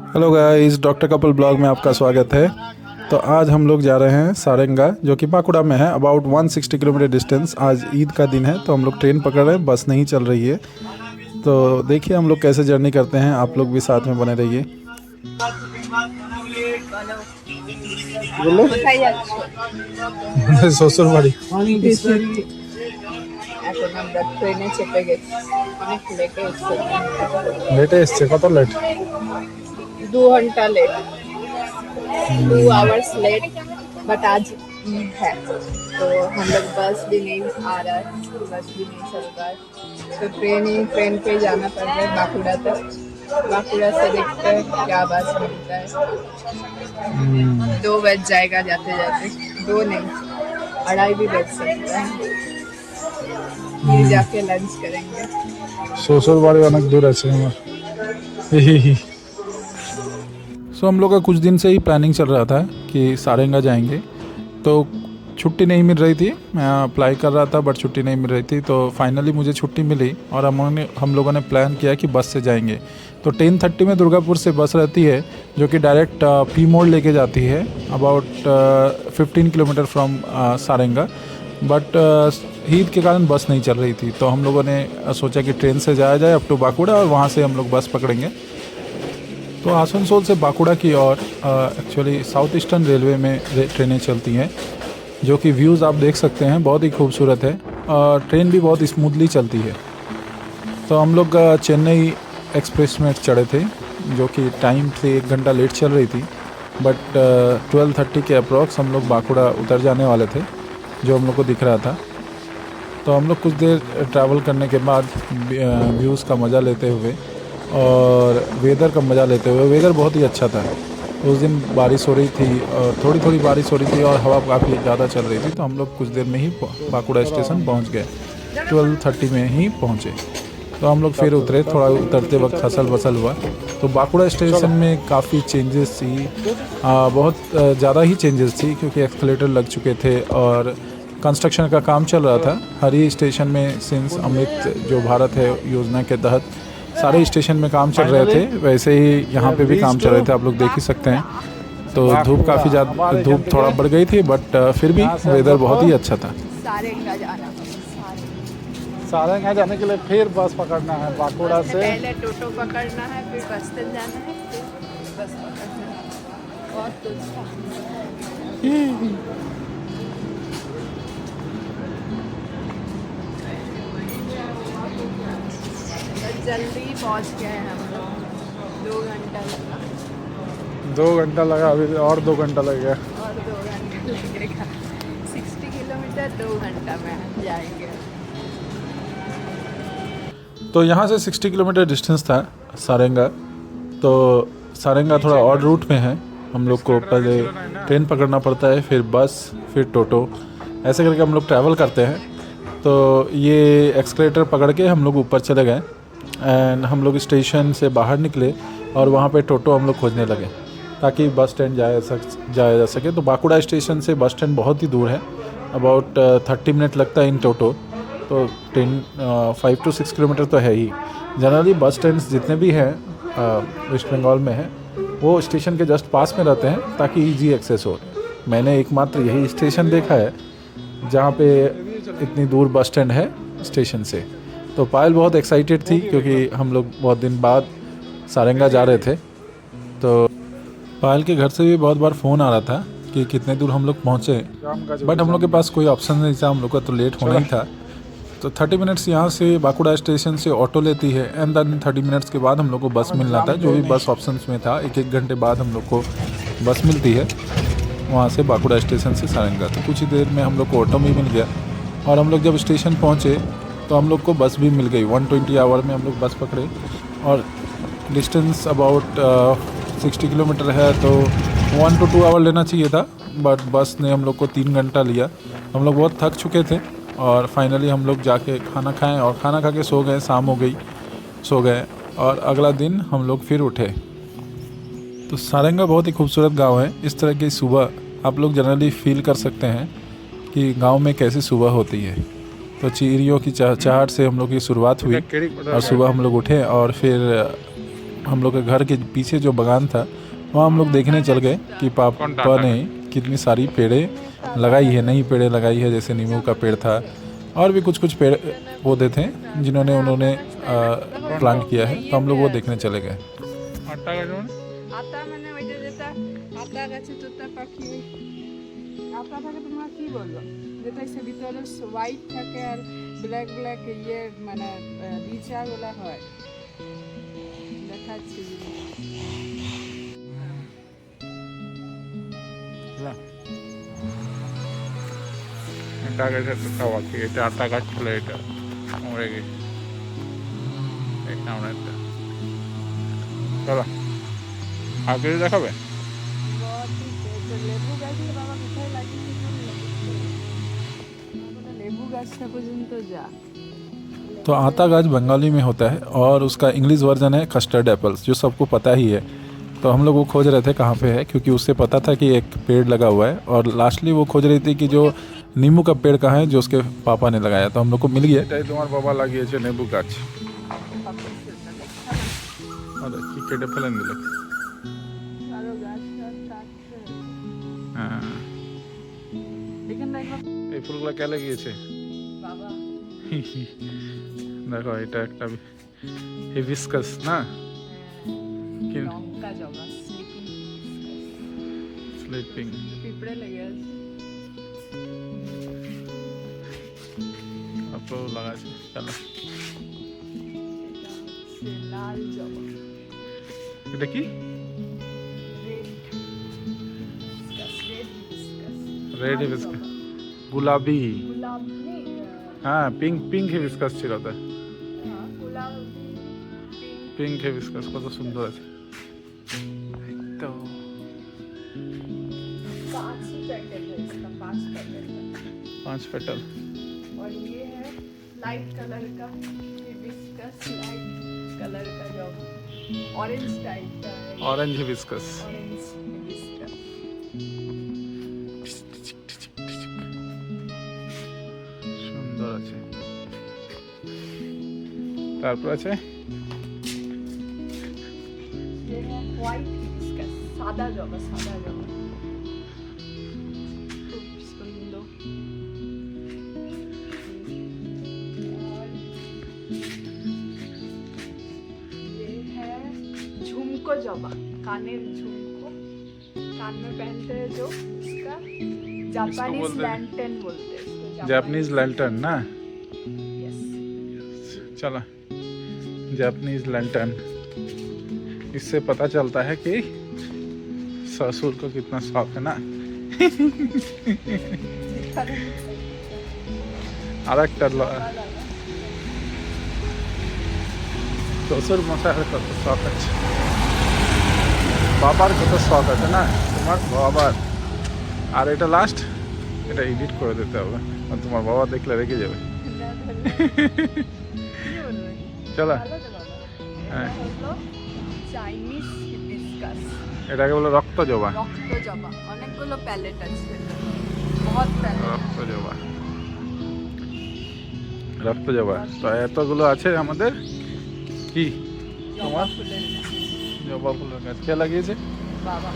Hello guys, doctor couple blog में आपका स्वागत है। तो आज हम लोग जा रहे हैं सारंगा, जो कि बांकुड़ा में है, अबाउट 160 किलोमीटर डिस्टेंस। आज ईद का दिन है तो हम लोग ट्रेन पकड़ रहे हैं, बस नहीं चल रही है। तो देखिए हम लोग कैसे जर्नी करते हैं, आप लोग भी साथ में बने रहिए। শ্বশুর বাড়ি এখন আমরা ট্রেনে চেপে গেছি, অনেক লেটে এসছে। লেটে এসছে, কত লেট? 2 घंटा लेट, 2 आवर्स लेट। बट आज ईद है तो हम लोग बस भी नहीं आ रहा है, बस भी नहीं चल रहा है, तो ट्रेन पे जाना पड़ रहा है बांकुड़ा तक। बांकुड़ा से देखते हैं क्या बस मिलता है। 2 बज जाएगा जाते जाते, 2 नहीं 2:30 भी बज सकता है। फिर जाके लंच करेंगे। শ্বশুর বাড়ি অনেক দূর আছে আমার। सो हम लोग का कुछ दिन से ही प्लानिंग चल रहा था कि सारंगा जाएंगे, तो छुट्टी नहीं मिल रही थी। मैं अप्लाई कर रहा था बट छुट्टी नहीं मिल रही थी, तो फाइनली मुझे छुट्टी मिली और हम लोगों ने प्लान किया कि बस से जाएंगे। तो 10:30 में दुर्गापुर से बस रहती है जो कि डायरेक्ट पी मोड़ लेके जाती है, about 15 kilometre from Saranga. But Eid के कारण बस नहीं चल रही थी, तो हम लोगों ने सोचा कि ट्रेन से जाया जाए अप टू बांकुड़ा और वहाँ से हम लोग बस पकड़ेंगे। तो आसनसोल से बांकुड़ा की ओर एक्चुअली साउथ ईस्टर्न रेलवे में ट्रेनें चलती हैं, जो कि व्यूज़ आप देख सकते हैं, बहुत ही खूबसूरत है और ट्रेन भी बहुत स्मूथली चलती है। तो हम लोग चेन्नई एक्सप्रेस में चढ़े थे, जो कि टाइम से 1 घंटा लेट चल रही थी। बट 12:30 के अप्रॉक्स हम लोग बांकुड़ा उतर जाने वाले थे, जो हम लोग को दिख रहा था। तो हम लोग कुछ देर ट्रैवल करने के बाद व्यूज़ का मज़ा लेते हुए और वेदर का मज़ा लेते हुए, वेदर बहुत ही अच्छा था। उस दिन बारिश हो रही थी और थोड़ी थोड़ी बारिश हो रही थी और हवा काफ़ी ज़्यादा चल रही थी, तो हम लोग कुछ देर में ही बांकुड़ा स्टेशन पहुंच गए। 12:30 में ही पहुंचे। तो हम लोग फिर उतरे, थोड़ा उतरते वक्त हसल बसल हुआ। तो बांकुड़ा स्टेशन में काफ़ी चेंजेस थी, बहुत ज़्यादा ही चेंजेस थी, क्योंकि एक्सकलेटर लग चुके थे और कंस्ट्रक्शन का काम चल रहा था। हर ही स्टेशन में सिंस अमृत जो भारत है योजना के तहत सारे स्टेशन में काम चल रहे थे, वैसे ही यहाँ पे भी काम चल रहे थे, आप लोग देख ही सकते हैं। तो धूप काफ़ी ज़्यादा, धूप थोड़ा बढ़ गई थी, बट फिर भी वेदर बहुत ही अच्छा था। सारंगा जाने के लिए फिर बस पकड़ना है बांकुड़ा से, पहले टोटो पकड़ना है, फिर बस तक जाना है, फिर बस पकड़ना है और जल्दी पहुंच गए हम लोग। 2 घंटा लगा। 2 घंटा लगा, अभी और 2 घंटा लगेगा। और 2 घंटा लगेगा। 60 किलोमीटर 2 घंटा में जाएंगे। तो यहाँ से 60 किलोमीटर डिस्टेंस था सारंगा। तो सारंगा थोड़ा और रूट में है, हम लोग को पहले ट्रेन पकड़ना पड़ता है, फिर बस, फिर टोटो, ऐसे करके हम लोग ट्रैवल करते हैं। तो ये एक्सकलेटर पकड़ के हम लोग ऊपर चले गए एंड हम लोग स्टेशन से बाहर निकले और वहाँ पे टोटो हम लोग खोजने लगे ताकि बस स्टैंड जाया जा सके। तो बांकुड़ा स्टेशन से बस स्टैंड बहुत ही दूर है, अबाउट 30 मिनट लगता है इन टोटो। तो 5 to 6 किलोमीटर तो है ही। जनरली बस स्टैंड्स जितने भी हैं वेस्ट बंगाल में हैं, वो स्टेशन के जस्ट पास में रहते हैं ताकि ईजी एक्सेस हो। मैंने एकमात्र यही स्टेशन देखा है जहाँ पे इतनी दूर बस स्टैंड है स्टेशन से। तो पायल बहुत एक्साइटेड थी क्योंकि हम लोग बहुत दिन बाद सारंगा जा रहे थे। तो पायल के घर से भी बहुत बार फ़ोन आ रहा था कि कितने दूर हम लोग पहुँचे, बट हम लोग के पास कोई ऑप्शन नहीं था, हम लोग का तो लेट होना ही था। तो 30 मिनट्स यहाँ से बांकुड़ा स्टेशन से ऑटो लेती है एंड देन 30 मिनट्स के बाद हम लोग को बस मिलना था, जो भी बस ऑप्शंस में था। 1 घंटे बाद हम लोग को बस मिलती है वहाँ से बांकुड़ा स्टेशन से सारंगा। तो कुछ ही देर में हम लोग को ऑटो भी मिल गया और हम लोग जब स्टेशन पहुँचे तो हम लोग को बस भी मिल गई। 120 आवर में हम लोग बस पकड़े और डिस्टेंस अबाउट 60 किलोमीटर है, तो 1 to 2 आवर लेना चाहिए था, बट बस ने हम लोग को 3 घंटा लिया। हम लोग बहुत थक चुके थे और फाइनली हम लोग जाके खाना खाएं और खाना खा के सो गए। शाम हो गई, सो गए और अगला दिन हम लोग फिर उठे। तो सारंगा बहुत ही खूबसूरत गांव है। इस तरह की सुबह आप लोग जनरली फील कर सकते हैं कि गांव में कैसी सुबह होती है। तो चिड़ियों की चहचहाहट से हम लोग की शुरुआत हुई और सुबह हम लोग उठे और फिर हम लोग के घर के पीछे जो बागान था वहाँ हम लोग देखने चल गए कि पापा ने कितनी सारी पेड़ें लगाई है, नई पेड़ें लगाई है, जैसे नींबू का पेड़ था और भी कुछ पेड़ पौधे थे जिन्होंने उन्होंने प्लांट किया है, तो हम लोग वो देखने चले गए। আতা মানে ওই যে যেটা আতা গাছে তোতা পাখি আতাটাকে তোমরা কি বলবো, যেটা সে ভিতরে হোয়াইট থাকে আর ব্ল্যাক ব্ল্যাক ইয়ে মানে বীজগুলো হয়, দেখাচ্ছি। এটা গাছের খাওয়া কি, এটা আতা গাছ ছিল, এটা মরে গেছে। আমরা একটা চলো আর কিছু দেখাবে? লেবু গাছের বাবা কোথায় লাগিয়েছে, লেবু গাছটা পর্যন্ত যা। तो आता गाछ बंगाली में होता है और उसका इंग्लिश वर्जन है कस्टर्ड एप्पल्स, जो सबको पता ही है। तो हम लोग वो खोज रहे थे कहाँ पे है, क्योंकि उससे पता था कि एक पेड़ लगा हुआ है और लास्टली वो खोज रही थी कि जो नींबू का पेड़ कहाँ है जो उसके पापा ने लगाया, तो हम लोग को मिल गया। तुम्हारे बाबा লাগিয়েছে नींबू गाछ, अरे কি কেটে ফেলেন দিল। আরো গাছ কাটছে, হ্যাঁ এখানে এই ফুলগুলো কে লাগিয়েছে? বাবা। দেখো এটা একটা হিবিস্কাস না, কি লঙ্কা জবা, স্লিপিং পিঁপড়ে লেগে আছে, আপও লাগাছে। চলো লাল জবা, এটা কি? রেড হিবিস্কাস, গুলাবি। গুলাবি, হ্যাঁ পিঙ্ক পিঙ্ক হিবিস্কাস ছিল তো, গুলাবি পিঙ্ক হিবিস্কাস কত সুন্দর আছে। তো 5 पेटल है इसका, 5 पेटल है 5 पेटल। और ये है लाइट कलर का हिबिस्कस, लाइट कलर का जो ऑरेंज टाइप का है, ऑरेंज हिबिस्कास। Orange hibiscus. সুন্দর আছে। তারপর আছে ये है व्हाइट हिबिस्कस, सादा जबा, सादा जबा खूब सुंदर। और ये है झुमको जबा, कानेर झुमको, कान में पहनते हैं जो, उसका जापानीज बोलते हैं? लैंटर्न बोलते हैं इसको, जापानीज लैंटर्न ना। यस। चला जापानीज लैंटर्न, इससे पता चलता है कि ससुर को कितना शौक है ना। আর একটা শ্বশুর মশাইয়ের কত শখ আছে, বাবার কত শখ আছে না তোমার বাবার। আর এটা লাস্ট, এটা এডিট করে দিতে হবে, আর তোমার বাবা দেখলে রেগে যাবে। চলো হ্যাঁ, চাইনিজ হিবিস্কাস, এটাকে বলে রক্ত জবা। রক্ত জবা, অনেকগুলো প্যালেট আছে, বহুত প্যালেট। রক্ত জবা, রক্ত জবা। তো এতগুলো আছে আমাদের কি তোমার ফুলের জবা ফুলের গাছ কে লাগিয়েছে? বাবা,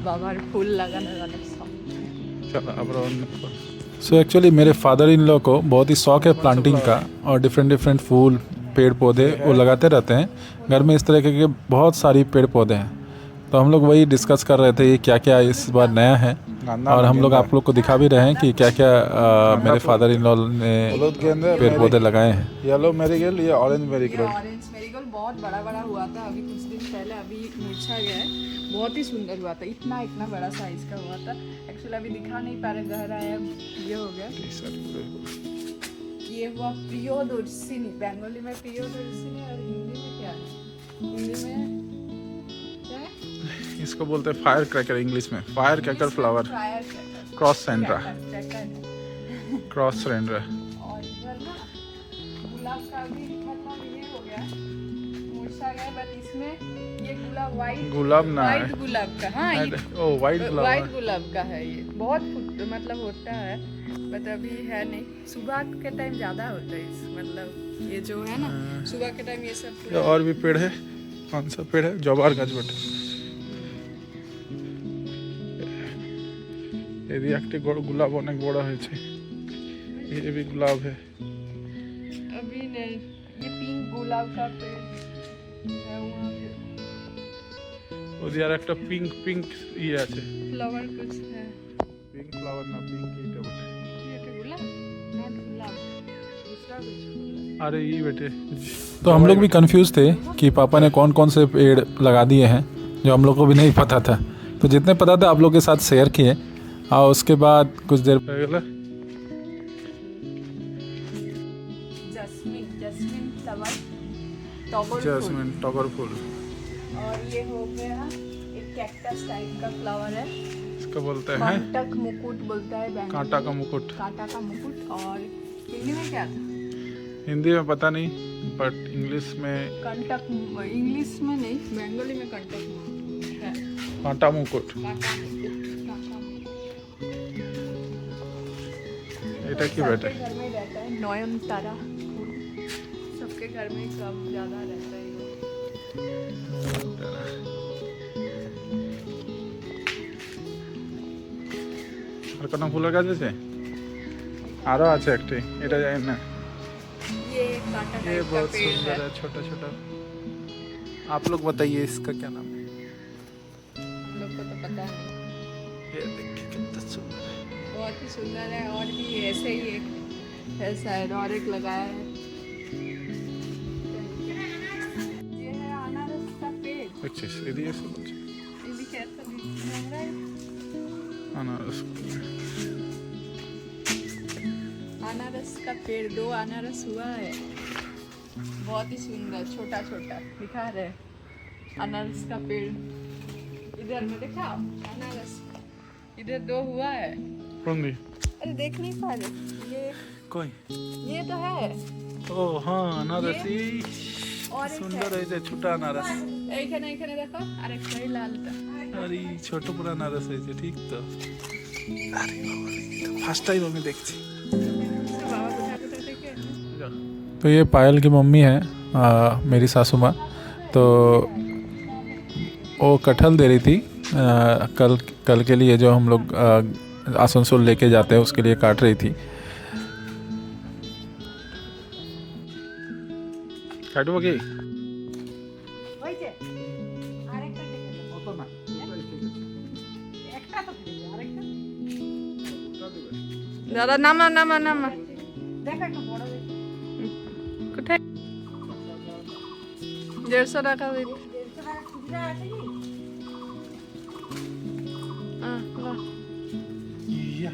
বাবার ফুল লাগানোর অনেক শখ। চলো আবার অন্য। सो एक्चुअली मेरे फादर इन लॉ को बहुत ही शौक है प्लांटिंग का, और डिफरेंट डिफरेंट फूल पेड़ पौधे वो लगाते रहते हैं। घर में इस तरह के बहुत सारी पेड़ पौधे हैं, तो हम लोग वही डिस्कस कर रहे थे ये क्या क्या इस बार नया है, और हम लोग आप लोग को दिखा भी रहे हैं कि क्या क्या मेरे फादर इन लॉ ने हलूद गेंदे, पेड़ पौधे लगाए हैं। येलो मैरीगोल्ड, ये ऑरेंज ये मैरीगोल्ड। ऑरेंज मेरीगोल्ड बहुत बड़ा बड़ा हुआ था अभी कुछ दिन पहले, अभी मुरझा गया है, बहुत ही सुंदर हुआ था, इतना इतना बड़ा साइज का हुआ था। एक्चुअली अभी दिखा नहीं पा रहे, गहरा है, ये हो गया। ये हुआ प्रियोदर्शिनी, बंगाली में प्रियोदर्शिनी, और हिंदी में क्या है? हिंदी में क्या है? इसको बोलते हैं फायर क्रैकर, इंग्लिश में fire cracker flower, fire cracker, cross Sandra, cracker. Cross Sandra. और इधर ना गुलाब का भी मतलब ये हो गया, मुरझा गया, बट इसमें ये गुलाब वाइट, गुलाब ना है, वाइट गुलाब का, हाँ ये ओ वाइट गुलाब। वाइट गुलाब का है, ये बहुत मतलब होता है, बट अभी है नहीं। सुबह के टाइम ज़्यादा होता है मतलब ये जो है ना, सुबह के टाइम ये सब ये और भी पेड़ है, कौन सा पेड़ है? जवार गाछ बटे यदि एक गुलाब अनेक बड़ा है ये भी गुलाब है अभी नहीं, ये पिंक गुलाब का पेड़ है वहाँ पे। ওদিকে আর একটা পিঙ্ক ইয়ে আছে फ्लावर कुछ है। पिंक फ्लावर ना पिंक এইটা বটে ये तो गुलाब, नॉट गुलाब, दूसरा कुछ गुलाब। अरे ये बेटे तो हम लोग भी कंफ्यूज थे कि पापा ने कौन कौन से पेड़ लगा दिए हैं जो हम लोग को भी नहीं पता था। तो जितने पता था आप लोग के साथ शेयर किए और उसके बाद कुछ देर হয়ে গেল जस्मिन, जस्मिन फ्लावर, टॉगर फूल। जैस्मिन टगर फूल और ये हो गया एक कैक्टस टाइप का फ्लावर है, इसको बोलते हैं कंटक मुकुट बोलता है बंगाली। कांटा का मुकुट कांटा का मुकुट। और हिंदी में क्या था? हिंदी में पता नहीं बट इंग्लिश में कंटक, इंग्लिश में नहीं, बंगाली में कंटक है। कांटा मुकुट कांटा मुकुट, कांटा मुकुट। এটা কি বেটা सबके घर में रहता है नयनतारा फूल, सबके घर में कम ज़्यादा रहता है ये। আর কোনো ফুলের গাছ আছে আরো আছে একটি এটা জানি না ये कांटा ये टाइप का बहुत पेड़ सुंदर है। है छोटा छोटा आप लोग बताइए इसका क्या नाम है हम लोग को तो पता नहीं। ये देखिए कितना सुंदर है बहुत ही सुंदर है। और भी ऐसे ही एक है शायद, और एक लगाया है। ये है अनारस का पेड़। देखिए এদিকে এসে বলছে ये भी कैसा दिख रहा है? अनारस अनारस का पेड़, 2 अनारस हुआ है, बहुत ही सुंदर, छोटा छोटा दिखा रहे हैं। अनारस का पेड़ इधर में दिखाओ, अनारस इधर 2 हुआ है। रोंगी अरे देख नहीं पा रहे ये, कोई ये तो है। ও হ্যাঁ আনারস এই और एक সুন্দর হয়েছে ছোট আনারস এইখানে এইখানে দেখো, আরেকটা এই লালটা। আরে ছোট পুরো আনারস হয়েছে ঠিক তো আরে ফার্স্ট টাইম আমি দেখছি बाबा कुछ देखे। যাও तो ये पायल की मम्मी है मेरी सासू माँ। तो वो कटहल दे रही थी कल के लिए जो हम लोग आसनसोल लेके जाते हैं उसके लिए काट रही थी। কাটবো কি দাদা নামা নামা নামা, কোথায় 150 টাকা দিতে। ইয়া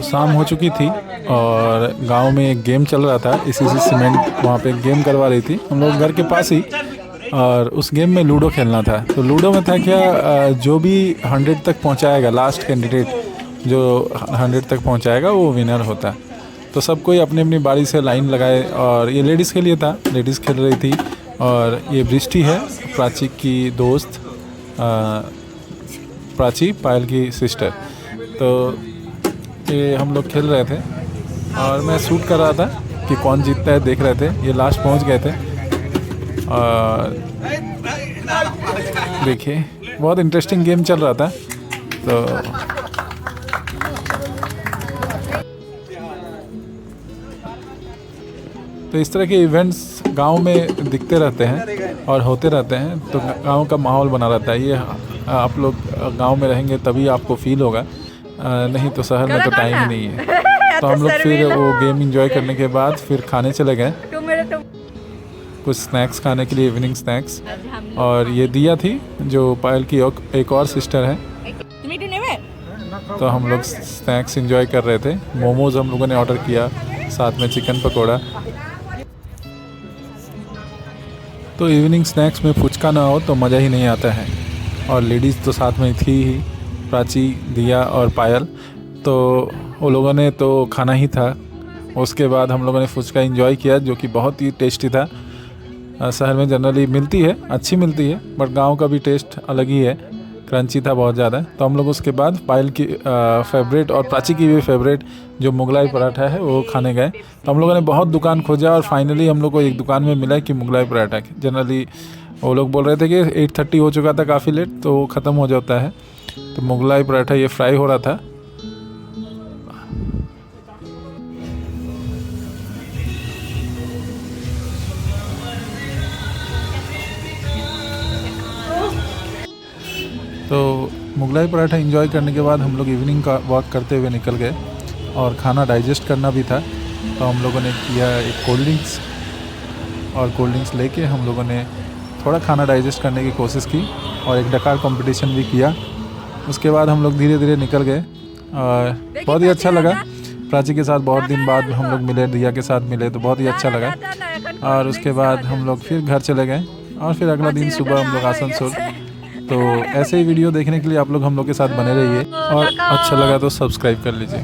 शाम हो चुकी थी और गांव में एक गेम चल रहा था, इसी से सीमेंट वहाँ पे एक गेम करवा रही थी हम लोग घर के पास ही। और उस गेम में लूडो खेलना था। तो लूडो में था क्या, जो भी 100 तक पहुँचाएगा, लास्ट कैंडिडेट जो 100 तक पहुँचाएगा वो विनर होता। तो सब कोई अपनी अपनी बारी से लाइन लगाए और ये लेडीज़ के लिए था, लेडीज़ खेल रही थी। और ये बृष्टि है प्राची की दोस्त, प्राची पायल की सिस्टर। तो ये हम लोग खेल रहे थे और मैं शूट कर रहा था कि कौन जीतता है, देख रहे थे। ये लास्ट पहुंच गए थे और देखिए बहुत इंटरेस्टिंग गेम चल रहा था। तो इस तरह के इवेंट्स गांव में दिखते रहते हैं और होते रहते हैं, तो गांव का माहौल बना रहता है। ये आप लोग गांव में रहेंगे तभी आपको फील होगा, नहीं तो शहर में तो टाइम ही नहीं है। तो हम लोग फिर वो गेम एंजॉय करने के बाद फिर खाने चले गए, कुछ स्नैक्स खाने के लिए, इवनिंग स्नैक्स। और ये दिया थी जो पायल की एक और सिस्टर है, तो हम लोग स्नैक्स एंजॉय कर रहे थे। मोमोज हम लोगों ने ऑर्डर किया, साथ में चिकन पकौड़ा। तो इवनिंग स्नैक्स में फुचका ना हो तो मज़ा ही नहीं आता है। और लेडीज़ तो साथ में थी ही, प्राची, दिया और पायल। तो वो लोगों ने तो खाना ही था। उसके बाद हम लोगों ने फुचका एंजॉय किया जो कि बहुत ही टेस्टी था। शहर में जनरली मिलती है, अच्छी मिलती है, बट गांव का भी टेस्ट अलग ही है। क्रंची था बहुत ज़्यादा। तो हम लोग उसके बाद पायल की फेवरेट और प्राची की भी फेवरेट जो मुगलाई पराठा है वो खाने गए। तो हम लोगों ने बहुत दुकान खोजा और फाइनली हम लोग को एक दुकान में मिला कि मुगलाई पराठा। जनरली वो लोग बोल रहे थे कि 8:30 हो चुका था काफ़ी लेट, तो ख़त्म हो जाता है। तो मुगलाई पराठा ये फ्राई हो रहा था। तो मुगलाई पराठा एंजॉय करने के बाद हम लोग इवनिंग का वॉक करते हुए निकल गए और खाना डाइजेस्ट करना भी था। तो हम लोगों ने किया एक कोल्ड ड्रिंक्स, और कोल्ड ड्रिंक्स लेके हम लोगों ने थोड़ा खाना डाइजेस्ट करने की कोशिश की और एक डकार कंपटीशन भी किया। उसके बाद हम लोग धीरे धीरे निकल गए और बहुत ही अच्छा लगा। प्राची के साथ बहुत दिन बाद हम लोग मिले, दिया के साथ मिले, तो बहुत ही अच्छा लगा। और उसके बाद हम लोग फिर घर चले गए और फिर अगला दिन सुबह हम लोग आसनसोल। तो ऐसे ही वीडियो देखने के लिए आप लोग हम लोग के साथ बने रहिए और अच्छा लगा तो सब्सक्राइब कर लीजिए।